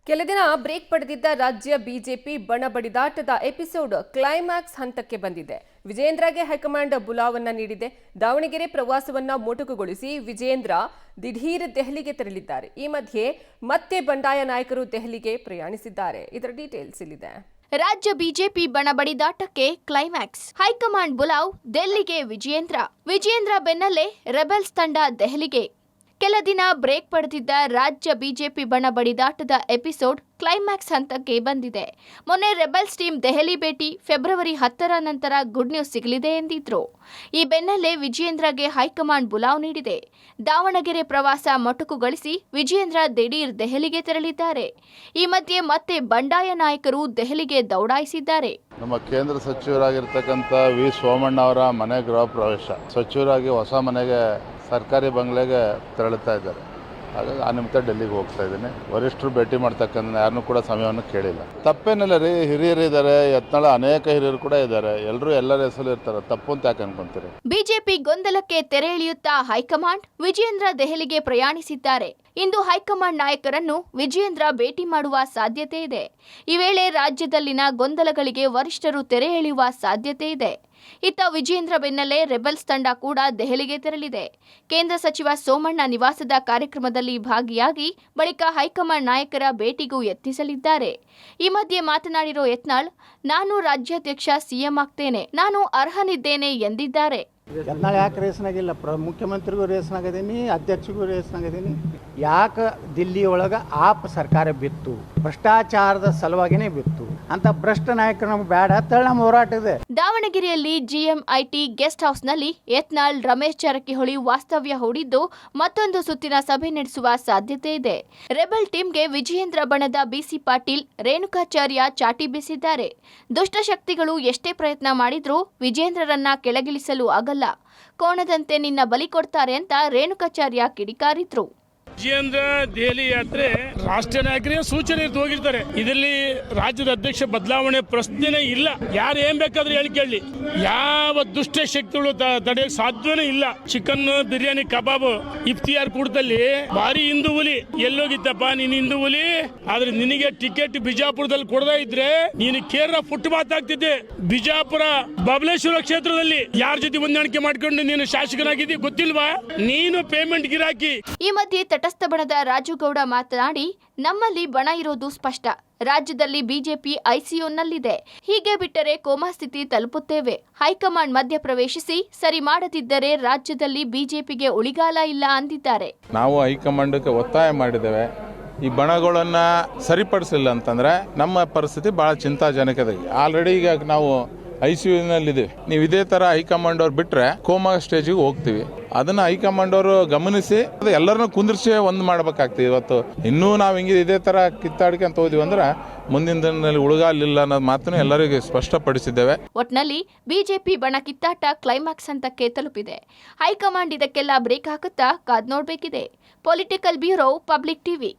ಕೆಲ ದಿನ ಬ್ರೇಕ್ ಪಡೆದಿದ್ದ ರಾಜ್ಯ ಬಿಜೆಪಿ ಬಣ ಬಡಿದಾಟದ ಎಪಿಸೋಡ್ ಕ್ಲೈಮ್ಯಾಕ್ಸ್ ಹಂತಕ್ಕೆ ಬಂದಿದೆ. ವಿಜೇಂದ್ರಗೆ ಹೈಕಮಾಂಡ್ ಬುಲಾವನ್ನ ನೀಡಿದೆ. ದಾವಣಗೆರೆ ಪ್ರವಾಸವನ್ನ ಮೊಟಕುಗೊಳಿಸಿ ವಿಜೇಂದ್ರ ದಿಢೀರ್ ದೆಹಲಿಗೆ ತೆರಳಿದ್ದಾರೆ. ಈ ಮಧ್ಯೆ ಮತ್ತೆ ಬಂಡಾಯ ನಾಯಕರು ದೆಹಲಿಗೆ ಪ್ರಯಾಣಿಸಿದ್ದಾರೆ. ಇದರ ಡೀಟೇಲ್ಸ್ ಇಲ್ಲಿದೆ. ರಾಜ್ಯ ಬಿಜೆಪಿ ಬಣ ಬಡಿದಾಟಕ್ಕೆ ಕ್ಲೈಮ್ಯಾಕ್ಸ್. ಹೈಕಮಾಂಡ್ ಬುಲಾವ್, ದೆಹಲಿಗೆ ವಿಜೇಂದ್ರ ಬೆನ್ನಲ್ಲೇ ರೆಬೆಲ್ಸ್ ತಂಡ ದೆಹಲಿಗೆ. ಕೆಲ ದಿನ ಬ್ರೇಕ್ ಪಡೆದಿದ್ದ ರಾಜ್ಯ ಬಿಜೆಪಿ ಬಣ ಬಡಿದಾಟದ ಎಪಿಸೋಡ್ ಕ್ಲೈಮ್ಯಾಕ್ಸ್ ಹಂತಕ್ಕೆ ಬಂದಿದೆ. ಮೊನ್ನೆ ರೆಬೆಲ್ಸ್ ಟೀಮ್ ದೆಹಲಿ ಭೇಟಿ ಫೆಬ್ರವರಿ 10ರ ನಂತರ ಗುಡ್ ನ್ಯೂಸ್ ಸಿಗಲಿದೆ ಎಂದಿದ್ರು. ಈ ಬೆನ್ನಲ್ಲೇ ವಿಜೇಂದ್ರಗೆ ಹೈಕಮಾಂಡ್ ಬುಲಾವ್ ನೀಡಿದೆ. ದಾವಣಗೆರೆ ಪ್ರವಾಸ ಮೊಟಕುಗೊಳಿಸಿ ವಿಜೇಂದ್ರ ದಿಢೀರ್ ದೆಹಲಿಗೆ ತೆರಳಿದ್ದಾರೆ. ಈ ಮಧ್ಯೆ ಮತ್ತೆ ಬಂಡಾಯ ನಾಯಕರು ದೆಹಲಿಗೆ ದೌಡಾಯಿಸಿದ್ದಾರೆ. ನಮ್ಮ ಕೇಂದ್ರ ಸಚಿವರಾಗಿರ್ತಕ್ಕಂಥ ವಿ ಸೋಮಣ್ಣ ಅವರ ಮನೆ ಗೃಹ ಪ್ರವೇಶ, ಸಚಿವರಾಗಿ ಹೊಸ ಮನೆಗೆ ಸರ್ಕಾರಿ ಬಂಗ್ಲೆಗೆ ತೆರಳುತ್ತಾ ಇದ್ದಾರೆ. ಹಾಗಾಗಿ ಆ ನಿಮಿತ್ತ ಡೆಲ್ಲಿಗೆ ಹೋಗ್ತಾ ಇದ್ದೀನಿ. ವರಿಷ್ಠರು ಭೇಟಿ ಮಾಡ್ತಕ್ಕಂಥ ಯಾರನ್ನೂ ಕೂಡ ಸಮಯವನ್ನು ಕೇಳಿಲ್ಲ. ತಪ್ಪೇನಿಲ್ಲ ರೀ, ಹಿರಿಯರು ಇದ್ದಾರೆ, ಯತ್ನಾಳ ಅನೇಕ ಹಿರಿಯರು ಕೂಡ ಇದ್ದಾರೆ. ಎಲ್ಲರೂ ಎಲ್ಲರ ಹೆಸರು ಇರ್ತಾರೆ, ತಪ್ಪು ಅಂತ ಯಾಕೆ ಅನ್ಕೊಂತೀರಿ? ಬಿಜೆಪಿ ಗೊಂದಲಕ್ಕೆ ತೆರೆ ಎಳೆಯುತ್ತಾ ಹೈಕಮಾಂಡ್, ವಿಜೇಂದ್ರ ದೆಹಲಿಗೆ ಪ್ರಯಾಣಿಸಿದ್ದಾರೆ. ಇಂದು ಹೈಕಮಾಂಡ್ ನಾಯಕರನ್ನು ವಿಜೇಂದ್ರ ಭೇಟಿ ಮಾಡುವ ಸಾಧ್ಯತೆ ಇದೆ. ಈ ವೇಳೆ ರಾಜ್ಯದಲ್ಲಿನ ಗೊಂದಲಗಳಿಗೆ ವರಿಷ್ಠರು ತೆರೆ ಎಳೆಯುವ ಸಾಧ್ಯತೆ ಇದೆ. ಇತ್ತ ವಿಜೇಂದ್ರ ಬೆನ್ನಲ್ಲೇ ರೆಬೆಲ್ಸ್ ತಂಡ ಕೂಡ ದೆಹಲಿಗೆ ತೆರಳಿದೆ. ಕೇಂದ್ರ ಸಚಿವ ಸೋಮಣ್ಣ ನಿವಾಸದ ಕಾರ್ಯಕ್ರಮದಲ್ಲಿ ಭಾಗಿಯಾಗಿ ಬಳಿಕ ಹೈಕಮಾಂಡ್ ನಾಯಕರ ಭೇಟಿಗೂ ಯತ್ನಿಸಲಿದ್ದಾರೆ. ಈ ಮಧ್ಯೆ ಮಾತನಾಡಿರೋ ಯತ್ನಾಳ್, ನಾನು ರಾಜ್ಯಾಧ್ಯಕ್ಷ ಸಿಎಂ ಆಗ್ತೇನೆ, ನಾನು ಅರ್ಹನಿದ್ದೇನೆ ಎಂದಿದ್ದಾರೆ. ಯತ್ನಾಳ್ ಯಾಕೆ ರೇಸ್ನಾಗಿಲ್ಲ? ಮುಖ್ಯಮಂತ್ರಿಗೂ ರೇಸ್ನಾಗಿದ್ದೀನಿ, ಅಧ್ಯಕ್ಷಗೂ ರೇಸ್ನಾಗಿದ್ದೀನಿ. ಯಾಕೆ ದಿಲ್ಲಿ ಒಳಗೆ ಆಪ್ ಸರ್ಕಾರ ಬಿತ್ತು? ಭ್ರಷ್ಟಾಚಾರದ ಸಲುವಾಗಿನೇ ಬಿತ್ತು. ಅಂತ ಭ್ರಷ್ಟ ನಾಯಕರು ನಮ್ಗೆ ಬೇಡ ಅಂತೇಳಿ ನಮ್ಮ ಹೋರಾಟ ಇದೆ. ದಾವಣಗೆರೆಯಲ್ಲಿ ಜಿಎಂಐಟಿ ಗೆಸ್ಟ್ ಹೌಸ್ನಲ್ಲಿ ಯತ್ನಾಳ್, ರಮೇಶ್ ಜಾರಕಿಹೊಳಿ ವಾಸ್ತವ್ಯ ಹೂಡಿದ್ದು ಮತ್ತೊಂದು ಸುತ್ತಿನ ಸಭೆ ನಡೆಸುವ ಸಾಧ್ಯತೆ ಇದೆ. ರೆಬೆಲ್ ಟೀಮ್ಗೆ ವಿಜಯೇಂದ್ರ ಬಣದ ಬಿಸಿ ಪಾಟೀಲ್, ರೇಣುಕಾಚಾರ್ಯ ಚಾಟಿ ಬೀಸಿದ್ದಾರೆ. ದುಷ್ಟಶಕ್ತಿಗಳು ಎಷ್ಟೇ ಪ್ರಯತ್ನ ಮಾಡಿದ್ರೂ ವಿಜೇಂದ್ರರನ್ನ ಕೆಳಗಿಳಿಸಲು ಆಗಲ್ಲ, ಕೋಣದಂತೆ ನಿನ್ನ ಬಲಿ ಕೊಡ್ತಾರೆ ಅಂತ ರೇಣುಕಾಚಾರ್ಯ ಕಿಡಿಕಾರಿದ್ರು. ವಿಜೇಂದ್ರ ದೆಹಲಿ ಯಾತ್ರೆ ರಾಷ್ಟ್ರೀಯ ನಾಯಕರಿಗೆ ಸೂಚನೆ ಹೋಗಿರ್ತಾರೆ. ಇದರಲ್ಲಿ ರಾಜ್ಯದ ಅಧ್ಯಕ್ಷ ಬದಲಾವಣೆ ಪ್ರಶ್ನೆನೇ ಇಲ್ಲ. ಯಾರು ಏನ್ ಬೇಕಾದ್ರೂ ಹೇಳಿಕೊಳ್ಳಿ, ಯಾವ ದುಷ್ಟ ಶಕ್ತಿಗಳು ತಡೆಯಕ್ಕೆ ಸಾಧ್ಯವೇ ಇಲ್ಲ. ಚಿಕನ್ ಬಿರಿಯಾನಿ ಕಬಾಬ್ ಇಫ್ತಿಯಾರ್ ಕೂಟದಲ್ಲಿ ಭಾರಿ ಹಿಂದೂ ಹುಲಿ. ಎಲ್ಲೋಗಿತ್ತಪ್ಪ ನೀನು ಹಿಂದೂ ಹುಲಿ? ಆದ್ರೆ ನಿನಗೆ ಟಿಕೆಟ್ ಬಿಜಾಪುರದಲ್ಲಿ ಕೊಡದೇ ಇದ್ರೆ ನೀನು ಕೇರಳ ಫುಟ್ ಮಾತಾಗ್ತಿದ್ದೆ. ಬಿಜಾಪುರ ಬಬಲೇಶ್ವರ ಕ್ಷೇತ್ರದಲ್ಲಿ ಯಾರ ಜೊತೆ ಹೊಂದಾಣಿಕೆ ಮಾಡ್ಕೊಂಡು ನೀನು ಶಾಸಕನಾಗಿದ್ದಿ ಗೊತ್ತಿಲ್ವಾ? ನೀನು ಪೇಮೆಂಟ್ ಗಿರಾಕಿ. ಈ ಮಧ್ಯೆ ತಟಸ್ಥ ಬಣದ ರಾಜುಗೌಡ ಮಾತನಾಡಿ, ನಮ್ಮಲ್ಲಿ ಬಣ ಇರೋದು ಸ್ಪಷ್ಟ. ರಾಜ್ಯದಲ್ಲಿ ಬಿಜೆಪಿ ಐಸಿಯುನಲ್ಲಿದೆ. ಹೀಗೆ ಬಿಟ್ಟರೆ ಕೋಮಾ ಸ್ಥಿತಿ ತಲುಪುತ್ತೇವೆ. ಹೈಕಮಾಂಡ್ ಮಧ್ಯ ಪ್ರವೇಶಿಸಿ ಸರಿ ಮಾಡದಿದ್ದರೆ ರಾಜ್ಯದಲ್ಲಿ ಬಿಜೆಪಿಗೆ ಉಳಿಗಾಲ ಇಲ್ಲ ಅಂದಿದ್ದಾರೆ. ನಾವು ಹೈಕಮಾಂಡ್ಗೆ ಒತ್ತಾಯ ಮಾಡಿದ್ದೇವೆ. ಈ ಬಣಗಳನ್ನ ಸರಿಪಡಿಸಿಲ್ಲ ಅಂತಂದ್ರೆ ನಮ್ಮ ಪರಿಸ್ಥಿತಿ ಬಹಳ ಚಿಂತಾಜನಕ ಇದೆ. ಆಲ್ರೆಡಿ ಈಗ ನಾವು ಐಸಿಯುನಲ್ಲಿದ್ದೀವಿ. ನೀವು ಇದೇ ತರ ಹೈಕಮಾಂಡ್ ಅವ್ರು ಬಿಟ್ರೆ ಕೋಮಾ ಸ್ಟೇಜಿಗೆ ಹೋಗ್ತೀವಿ. ಅದನ್ನ ಹೈಕಮಾಂಡ್ ಅವರು ಗಮನಿಸಿ ಎಲ್ಲರನ್ನೂ ಕುಂದಿರ್ಸಿ ಒಂದು ಮಾಡ್ಬೇಕಾಗ್ತದೆ. ಇವತ್ತು ಇನ್ನೂ ನಾವು ಹಿಂಗೆ ಇದೇ ತರ ಕಿತ್ತಾಡಿಕೆ ಅಂತ ಹೋದ್ವಿ ಅಂದ್ರೆ ಮುಂದಿನ ದಿನದಲ್ಲಿ ಉಳಿಗಾಲಿಲ್ಲ ಅನ್ನೋದು ಮಾತನ್ನು ಎಲ್ಲರಿಗೂ ಸ್ಪಷ್ಟಪಡಿಸಿದ್ದೇವೆ. ಒಟ್ನಲ್ಲಿ ಬಿಜೆಪಿ ಬಣ ಕಿತ್ತಾಟ ಕ್ಲೈಮ್ಯಾಕ್ಸ್ ಹಂತಕ್ಕೆ ತಲುಪಿದೆ. ಹೈಕಮಾಂಡ್ ಇದಕ್ಕೆಲ್ಲ ಬ್ರೇಕ್ ಹಾಕುತ್ತಾ ಕಾದ್ ನೋಡ್ಬೇಕಿದೆ. Political bureau, public TV.